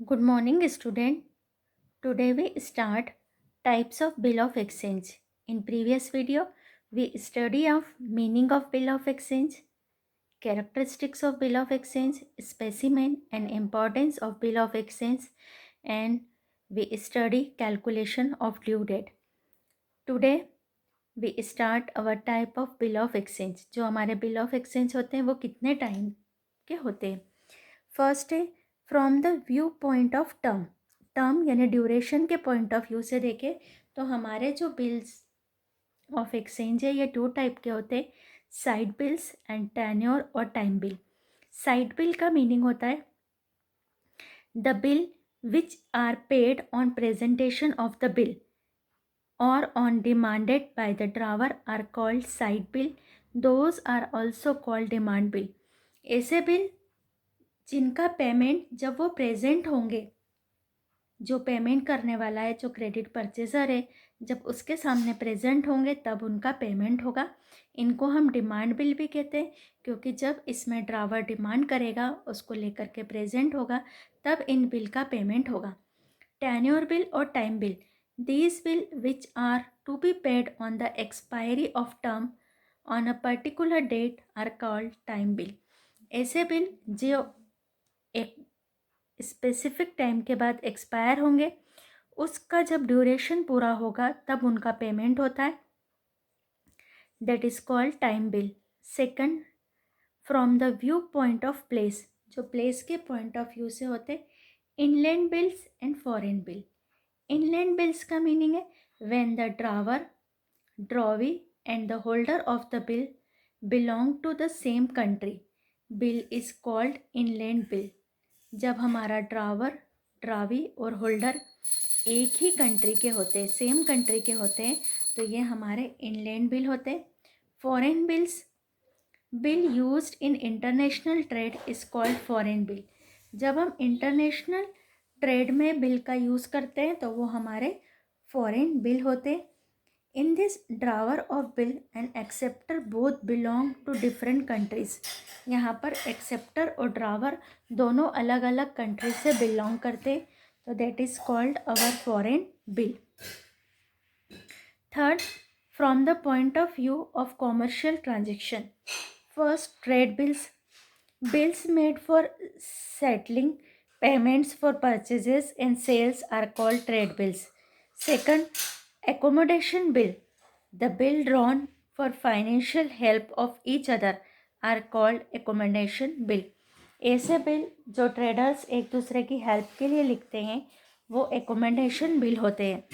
Good morning, student. Today we start types of bill of exchange. In previous video, we study of meaning of bill of exchange, characteristics of bill of exchange, specimen and importance of bill of exchange, and we study calculation of due date. Today we start our type of bill of exchange. जो हमारे bill of exchange होते हैं वो कितने time के होते हैं. First है from the view point of term. Term यानी ड्यूरेशन के पॉइंट ऑफ व्यू से देखें तो हमारे जो बिल्स ऑफ एक्सचेंज है ये टू टाइप के होते हैं, साइड बिल्स एंड टेन्योर और टाइम बिल. साइड बिल का मीनिंग होता है the bill which are paid on presentation of the bill or on demanded by the drawer are called side bill. Those are also called demand bill. ऐसे bill जिनका payment जब वो present होंगे, जो payment करने वाला है, जो क्रेडिट परचेज़र है, जब उसके सामने प्रेजेंट होंगे तब उनका पेमेंट होगा. इनको हम डिमांड बिल भी कहते हैं क्योंकि जब इसमें ड्रावर डिमांड करेगा, उसको लेकर के प्रेजेंट होगा, तब इन बिल का पेमेंट होगा. टेन्योर बिल और time bill, these bill which are to be paid on the expiry of term on a particular date are called time bill. ऐसे बिल जो एक स्पेसिफिक टाइम के बाद एक्सपायर होंगे, उसका जब ड्यूरेशन पूरा होगा तब उनका पेमेंट होता है, that is called time bill. Second, from the view point of place, जो प्लेस के पॉइंट ऑफ व्यू से होते, inland bills and foreign bill. Inland bills का मीनिंग है when the drawer, drawee and the holder of the bill belong to the same country, bill is called inland bill. जब हमारा drawer, ड्रावी और holder एक ही country के होते हैं, same country के होते हैं, तो ये हमारे इनलैंड बिल होते हैं. Foreign bills, bill used in international trade is called foreign bill. जब हम इंटरनेशनल ट्रेड में बिल का यूज़ करते हैं तो वो हमारे फॉरेन बिल होते हैं. In this drawer of bill and acceptor both belong to different countries. यहाँ पर एक्सेप्टर और ड्रावर दोनों अलग अलग कंट्री से बिलोंग करते हैं, तो that is called our foreign bill. Third, from the point of view of commercial transaction. First, trade bills, bills made for settling payments for purchases and sales are called trade bills. Second, accommodation bill, the bill drawn for financial help of each other are called accommodation bill. ऐसे bill जो traders एक दूसरे की help के लिए लिखते हैं वो एकोमोडेशन बिल होते हैं.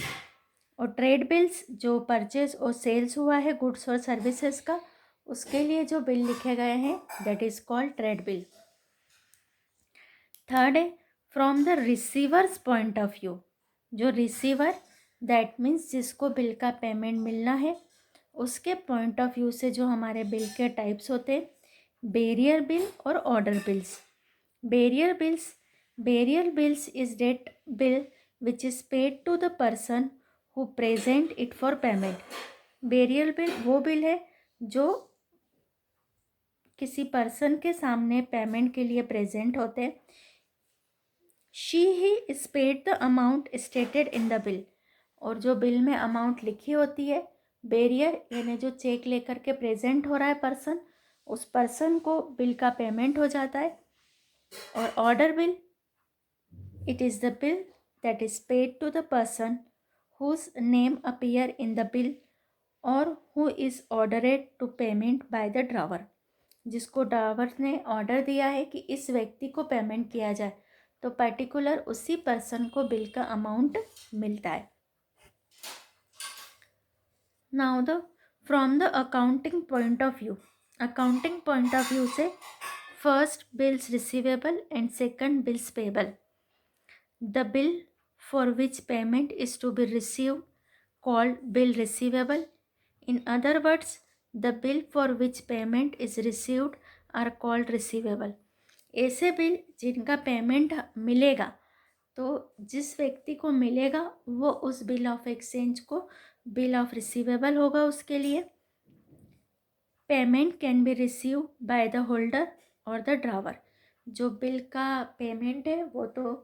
और ट्रेड बिल्स जो परचेज और सेल्स हुआ है गुड्स और सर्विसेज का, उसके लिए जो बिल लिखे गए हैं that is called trade bill. Third है from the receiver's point of view. जो रिसीवर, दैट मीन्स जिसको बिल का पेमेंट मिलना है, उसके पॉइंट ऑफ व्यू से जो हमारे बिल के टाइप्स होते हैं, बेरियर बिल और order bills. Bearer bills, bearer bills is that bill which is paid to the person who present it for payment. Bearer bill वो बिल है जो किसी पर्सन के सामने पेमेंट के लिए प्रेजेंट होते हैं. She he is paid the amount stated in the bill. और जो बिल में अमाउंट लिखी होती है, बेरियर यानी जो चेक लेकर के प्रेजेंट हो रहा है पर्सन, उस पर्सन को बिल का पेमेंट हो जाता है. और order bill, it is the bill that is paid to the person whose name appear in the bill और who is ordered to payment by the drawer. जिसको ड्रावर ने ऑर्डर दिया है कि इस व्यक्ति को पेमेंट किया जाए, तो पर्टिकुलर उसी पर्सन को बिल का अमाउंट मिलता है. Now the from the accounting point of view. Accounting point of view से first bills receivable and second bills payable. The bill for which payment is to be received called bill receivable. In other words, the bill for which payment is received are called receivable. ऐसे bill जिनका payment मिलेगा, तो जिस व्यक्ति को मिलेगा वो उस बिल ऑफ एक्सचेंज को बिल ऑफ रिसीवेबल होगा उसके लिए. Payment can be receive by the holder और द ड्रावर. जो बिल का पेमेंट है वो तो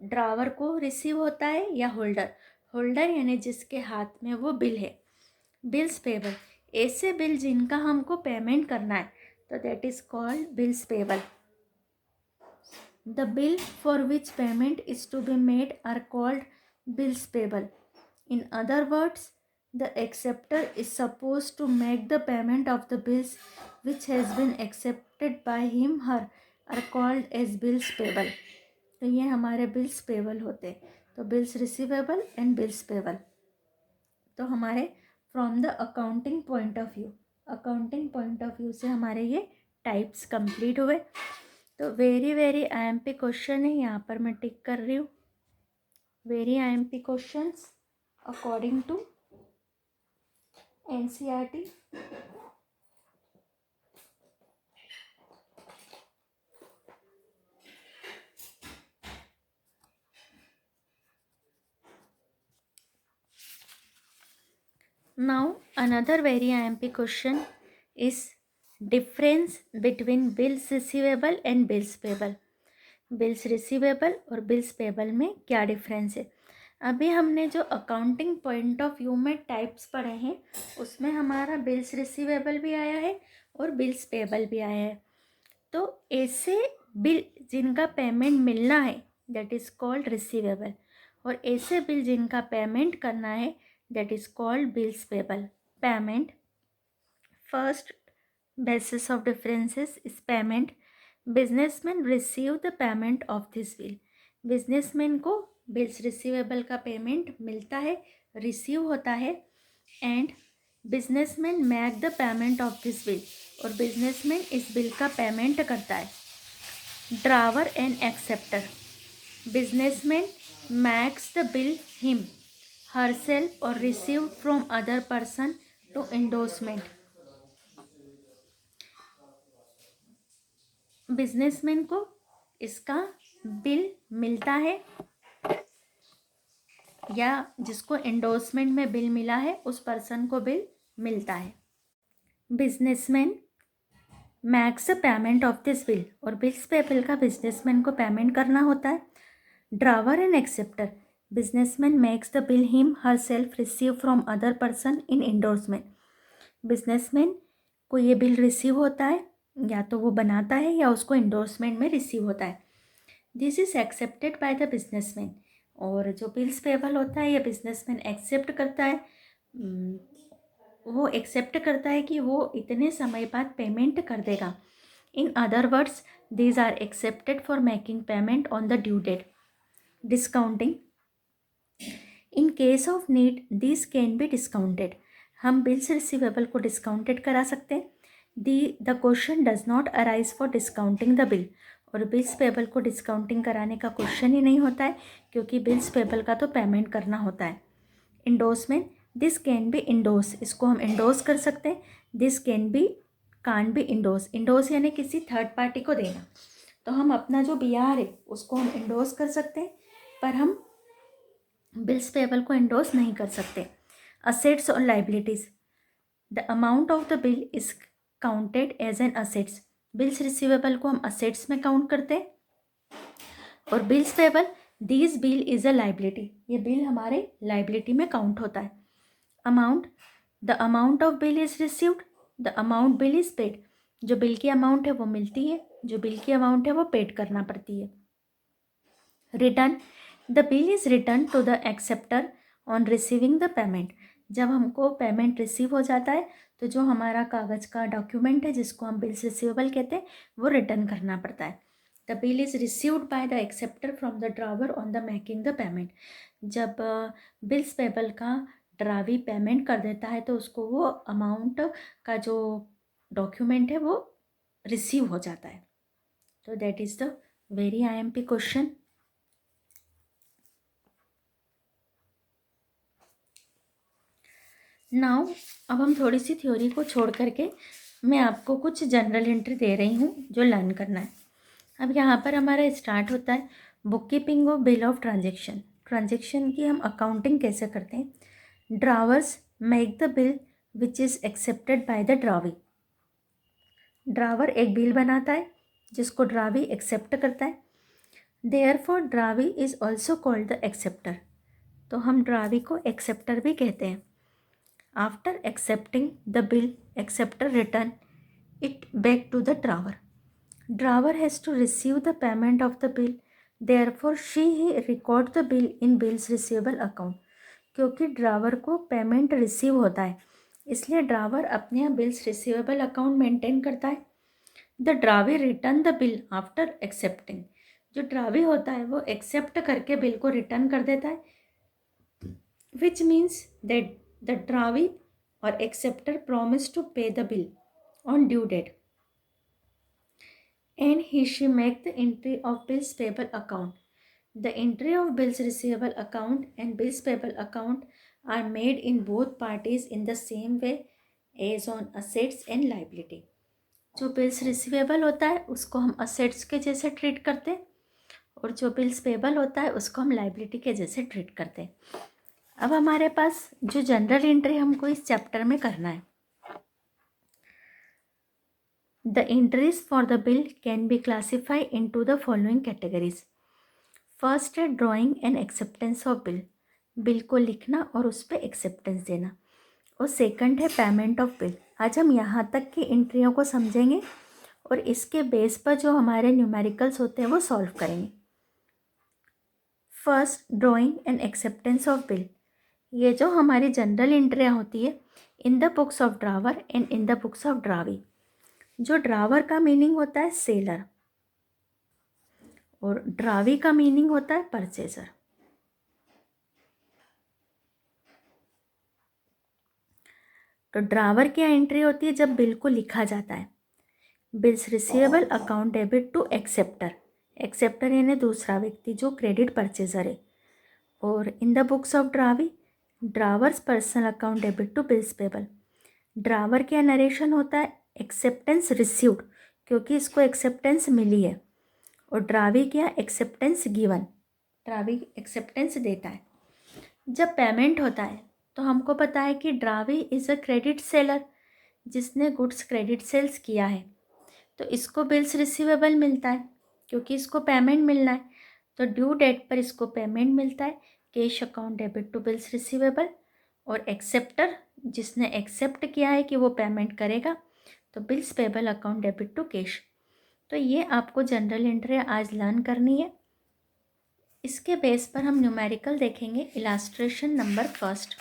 ड्रावर को रिसीव होता है या होल्डर? होल्डर यानी जिसके हाथ में वो बिल है। बिल्स पेबल, ऐसे बिल जिनका हमको पेमेंट करना है, तो that is called bills payable. The bill for which payment is to be made are called bills payable. In other words, the acceptor is supposed to make the payment of the bills which has been accepted by him her are called as bills payable। तो ये हमारे bills payable होते हैं। तो bills receivable and bills payable. तो हमारे from the accounting point of view, accounting point of view से हमारे ये टाइप्स कंप्लीट हुए। तो वेरी वेरी IMP क्वेश्चन है, यहाँ पर मैं टिक कर रही हूँ। Very IMP questions according to NCERT। Now another very IMP question is difference between bills receivable and bills payable। Bills receivable और बिल्स पेबल में क्या डिफरेंस है? अभी हमने जो अकाउंटिंग पॉइंट ऑफ व्यू में टाइप्स पढ़े हैं उसमें हमारा बिल्स रिसीवेबल भी आया है और बिल्स पेबल भी आया है। तो ऐसे बिल जिनका पेमेंट मिलना है दैट इज़ कॉल्ड रिसीवेबल, और ऐसे बिल जिनका पेमेंट करना है that is called bills payable. Payment, first basis of differences is payment। Businessman receive the payment of this bill. Businessman को बिल्स रिसीवेबल का पेमेंट मिलता है, रिसीव होता है। And businessman make the payment of this bill, और businessman इस bill का payment करता है। Drawer and acceptor, businessman makes the bill him herself or received from other person to endorsement। Businessman को इसका बिल मिलता है या जिसको एंडोर्समेंट में बिल मिला है उस पर्सन को बिल मिलता है। Businessman makes the payment of this bill, और बिल्स पेबल का बिजनेसमैन को पेमेंट करना होता है। Drawer and acceptor, businessman makes the bill him her self receive from other person in endorsement. Businessman को ये बिल रिसीव होता है, या तो वो बनाता है या उसको एंडोर्समेंट में रिसीव होता है। This is accepted by the businessman, और जो बिल्स पेबल होता है ये बिजनेसमैन एक्सेप्ट करता है। वो एक्सेप्ट करता है कि वो इतने समय बाद पेमेंट कर देगा। In other words these are accepted for making payment on the due date. Discounting, in case of need this can be discounted. हम बिल्स रिसीवेबल को डिस्काउंटेड करा सकते हैं। The question does not arise for discounting the bill, और bills payable को discounting कराने का question ही नहीं होता है, क्योंकि बिल्स पेबल का तो पेमेंट करना होता है। Endorsement, this can be endorse, इसको हम इंडोर्स कर सकते हैं। This can be can be endorse, endorse यानी किसी थर्ड पार्टी को देना। तो हम अपना जो BR है उसको हम इंडोर्स कर सकते हैं, पर हम बिल्स पेबल को इंडोर्स नहीं कर सकते। असेट्स और liabilities, the amount of the bill is counted as an assets. Bills receivable को हम असेट्स में काउंट करते हैं, और bills payable this bill is a liability, ये बिल हमारे लाइबिलिटी में काउंट होता है। Amount, the amount of bill is received, the amount bill is paid, जो बिल की अमाउंट है वो मिलती है, जो बिल की अमाउंट है वो पेड करना पड़ती है। Return, the bill is return to the acceptor on receiving the payment. जब हमको पेमेंट रिसीव हो जाता है तो जो हमारा कागज़ का डॉक्यूमेंट है जिसको हम बिल्स रिसीवेबल कहते हैं वो रिटर्न करना पड़ता है। The bill is received by the acceptor from the drawer on the making the payment. जब बिल्स पेबल का ड्रावी पेमेंट कर देता है तो उसको वो अमाउंट का जो डॉक्यूमेंट है वो रिसीव हो जाता है। तो that is the very IMP question. Now अब हम थोड़ी सी थ्योरी को छोड़ करके मैं आपको कुछ जनरल एंट्री दे रही हूँ जो लर्न करना है। अब यहाँ पर हमारा स्टार्ट होता है book keeping of bill of transaction. Transaction की हम अकाउंटिंग कैसे करते हैं? Drawer's make the bill which is accepted by the drawee. Drawer एक बिल बनाता है जिसको ड्रावी एक्सेप्ट करता है। Therefore drawee is also called the acceptor, तो हम ड्रावी को एक्सेप्टर भी कहते हैं। After accepting the bill, acceptor return it back to the drawer. Drawer has to receive the payment of the bill. Therefore, she record the bill in bills receivable account. क्योंकि drawer को payment receive होता है, इसलिए drawer अपने यहाँ bills receivable account maintain करता है। The drawee return the bill after accepting, जो ड्रावी होता है वो एक्सेप्ट करके बिल को रिटर्न कर देता है, विच मीन्स दैट द ड्रावी और एक्सेप्टर प्रॉमिस टू पे the bill on due date, and she make the entry of bills payable account. The entry of bills receivable account and bills payable account are made in both parties in the same way as on assets and liability. जो bills receivable होता है उसको हम assets के जैसे treat करते हैं, और जो बिल्स पेबल होता है उसको हम लाइबिलिटी के जैसे ट्रीट करते हैं। अब हमारे पास जो जनरल एंट्री हमको इस चैप्टर में करना है, the entries for the bill can be classified into the following categories. First है drawing and acceptance of bill, bill को लिखना और उस पर एक्सेप्टेंस देना। और सेकंड है पेमेंट ऑफ बिल। आज हम यहाँ तक की एंट्रियों को समझेंगे और इसके बेस पर जो हमारे न्यूमेरिकल्स होते हैं वो सॉल्व करेंगे। First, drawing and acceptance of bill. ये जो हमारी जनरल एंट्रियाँ होती है in the books of drawer and in the books of drawee. जो ड्रावर का मीनिंग होता है सेलर और ड्रावी का मीनिंग होता है परचेजर। तो ड्रावर की एंट्री होती है जब बिल को लिखा जाता है। Bills receivable account debit to acceptor, acceptor यानी दूसरा व्यक्ति जो क्रेडिट परचेजर है। और in the books of drawee, drawer's personal account debit to bills payable. Drawer का नरेशन होता है एक्सेप्टेंस रिसीव्ड, क्योंकि इसको एक्सेप्टेंस मिली है। और ड्रावी क्या, एक्सेप्टेंस गिवन, ड्रावी एक्सेप्टेंस देता है। जब पेमेंट होता है तो हमको पता है कि ड्रावी इज़ अ क्रेडिट सेलर, जिसने गुड्स क्रेडिट सेल्स किया है, तो इसको बिल्स रिसीवेबल मिलता है क्योंकि इसको पेमेंट मिलना है। तो ड्यू डेट पर इसको पेमेंट मिलता है, cash account debit to bills receivable. और एक्सेप्टर जिसने एक्सेप्ट किया है कि वो पेमेंट करेगा, तो bills payable account debit to cash. तो ये आपको जनरल एंट्री आज लर्न करनी है। इसके बेस पर हम न्यूमेरिकल देखेंगे। Illustration number first.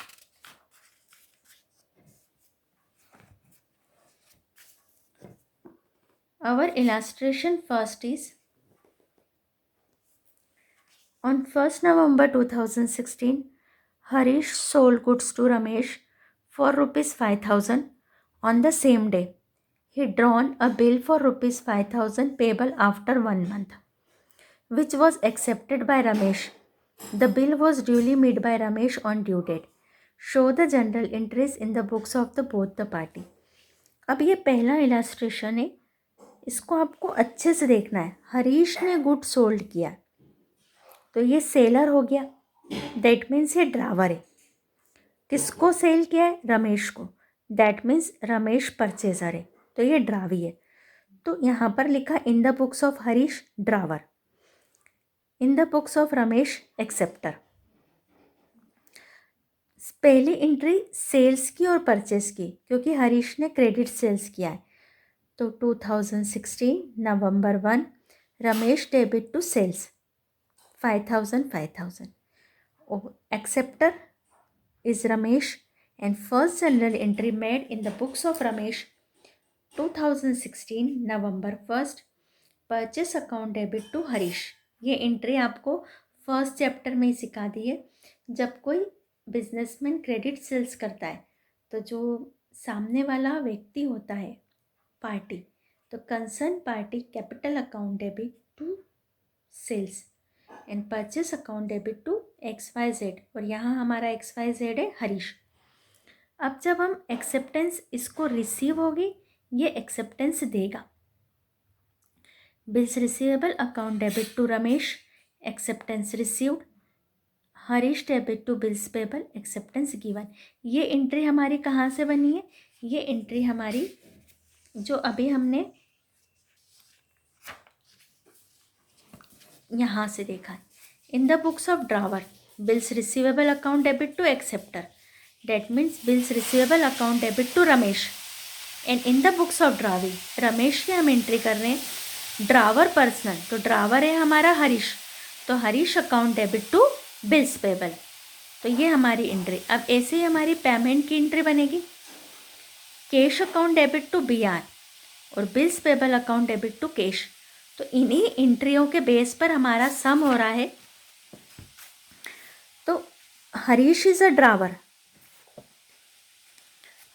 Our illustration first is on 1st November 2016, Harish sold goods to Ramesh for rupees 5,000. On the same day, he drawn a bill for rupees 5,000 payable after 1 month, which was accepted by Ramesh. The bill was duly made by Ramesh on due date. Show the general entries in the books of the both the party. अब ये पहला illustration है, इसको आपको अच्छे से देखना है। हरीश ने गुड सोल्ड किया, तो ये सेलर हो गया, दैट मीन्स ये ड्रावर है। किसको सेल किया है, रमेश को, दैट मीन्स रमेश परचेजर है, तो ये ड्रावी है। तो यहाँ पर लिखा इन the books of Harish drawer, in the books of Ramesh acceptor. पहली एंट्री सेल्स की और परचेस की, क्योंकि हरीश ने क्रेडिट सेल्स किया है। तो 2016 November 1, Ramesh debit to sales 5,000। Acceptor is Ramesh, and first journal entry made in the books of Ramesh 2016 November 1st, purchase account debit to Harish। ये एंट्री आपको फर्स्ट चैप्टर में ही सिखा दी है। जब कोई बिजनेसमैन क्रेडिट सेल्स करता है तो जो सामने वाला व्यक्ति होता है पार्टी, तो concern party capital account debit to sales and purchase account debit to XYZ, और यहाँ हमारा XYZ है हरीश। अब जब हम एक्सेप्टेंस इसको रिसीव होगी, ये एक्सेप्टेंस देगा। Bills receivable account debit to Ramesh, acceptance received. Harish debit to bills payable, acceptance given. ये एंट्री हमारी कहाँ से बनी है, ये एंट्री हमारी जो अभी हमने यहाँ से देखा है, in the books of drawer bills receivable account debit to acceptor, that means bills receivable account debit to Ramesh, and in the books of drawee Ramesh की हम एंट्री कर रहे हैं ड्रावर पर्सनल, तो ड्रावर है हमारा हरीश, तो Harish account debit to bills payable, तो ये हमारी एंट्री। अब ऐसे ही हमारी पेमेंट की एंट्री बनेगी, cash account debit to B R और bills payable account debit to cash, तो इन्हीं एंट्रियों के बेस पर हमारा सम हो रहा है। तो Harish is a drawer,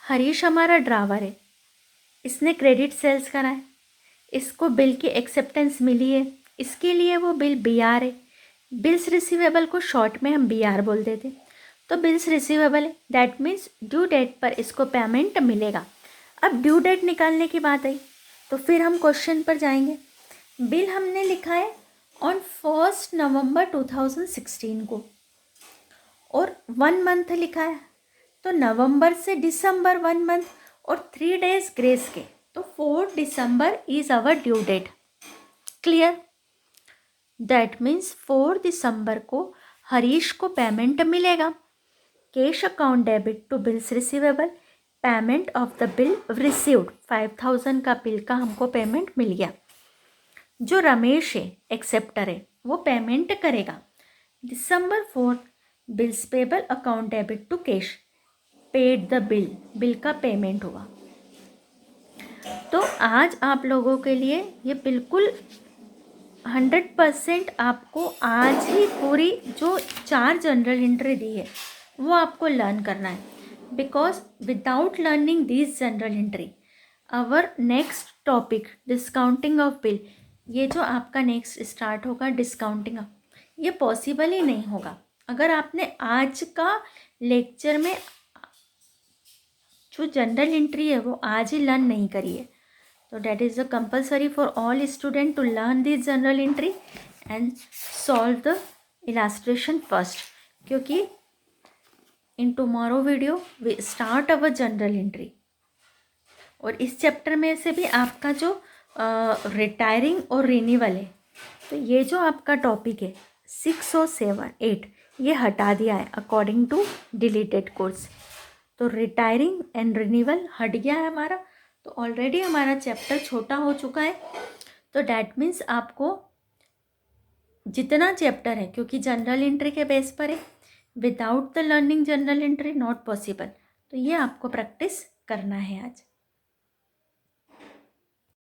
Harish हमारा ड्रावर है, इसने क्रेडिट सेल्स करा है, इसको बिल की एक्सेप्टेंस मिली है, इसके लिए वो बिल बी आर है। बिल्स रिसीवेबल को शॉर्ट में हम बी आर बोल देते, तो बिल्स रिसीवेबल है, दैट मीन्स ड्यू डेट पर इसको पेमेंट मिलेगा। अब ड्यू डेट निकालने की बात आई तो फिर हम क्वेश्चन पर जाएंगे। बिल हमने लिखा है ऑन 1 नवंबर 2016 को और 1 मंथ लिखा है, तो नवंबर से दिसंबर 1 मंथ और 3 डेज ग्रेस के, तो 4 December is our due date. Clear? That means 4 दिसंबर को हरीश को पेमेंट मिलेगा। Cash account debit to bills receivable, payment of the bill received, 5000 का बिल का हमको पेमेंट मिल गया। जो रमेश है एक्सेप्टर है वो पेमेंट करेगा December 4, bills payable account debit to cash, paid the bill, bill का पेमेंट हुआ। तो आज आप लोगों के लिए ये बिल्कुल 100% आपको आज ही पूरी जो 4 जनरल एंट्री दी है वो आपको लर्न करना है, because without learning this journal entry our next topic discounting of bill, ये जो आपका नेक्स्ट स्टार्ट होगा डिस्काउंटिंग ऑफ, ये पॉसिबल ही नहीं होगा अगर आपने आज का लेक्चर में जो जनरल एंट्री है वो आज ही लर्न नहीं करी है। तो that is a compulsory for all students to learn this journal entry and solve the illustration first, क्योंकि in tomorrow video we start our journal entry और इस चैप्टर में से भी आपका जो रिटायरिंग और रिन्यूअल है, तो ये जो आपका टॉपिक है 6 और 7, 8 ये हटा दिया है अकॉर्डिंग टू डिलीटेड कोर्स, तो रिटायरिंग एंड रिन्यूअल हट गया है हमारा, तो ऑलरेडी हमारा चैप्टर छोटा हो चुका है। तो डैट मीन्स आपको जितना चैप्टर है, क्योंकि जनरल एंट्री के बेस पर है, without the learning general entry not possible, तो ये आपको प्रैक्टिस करना है आज।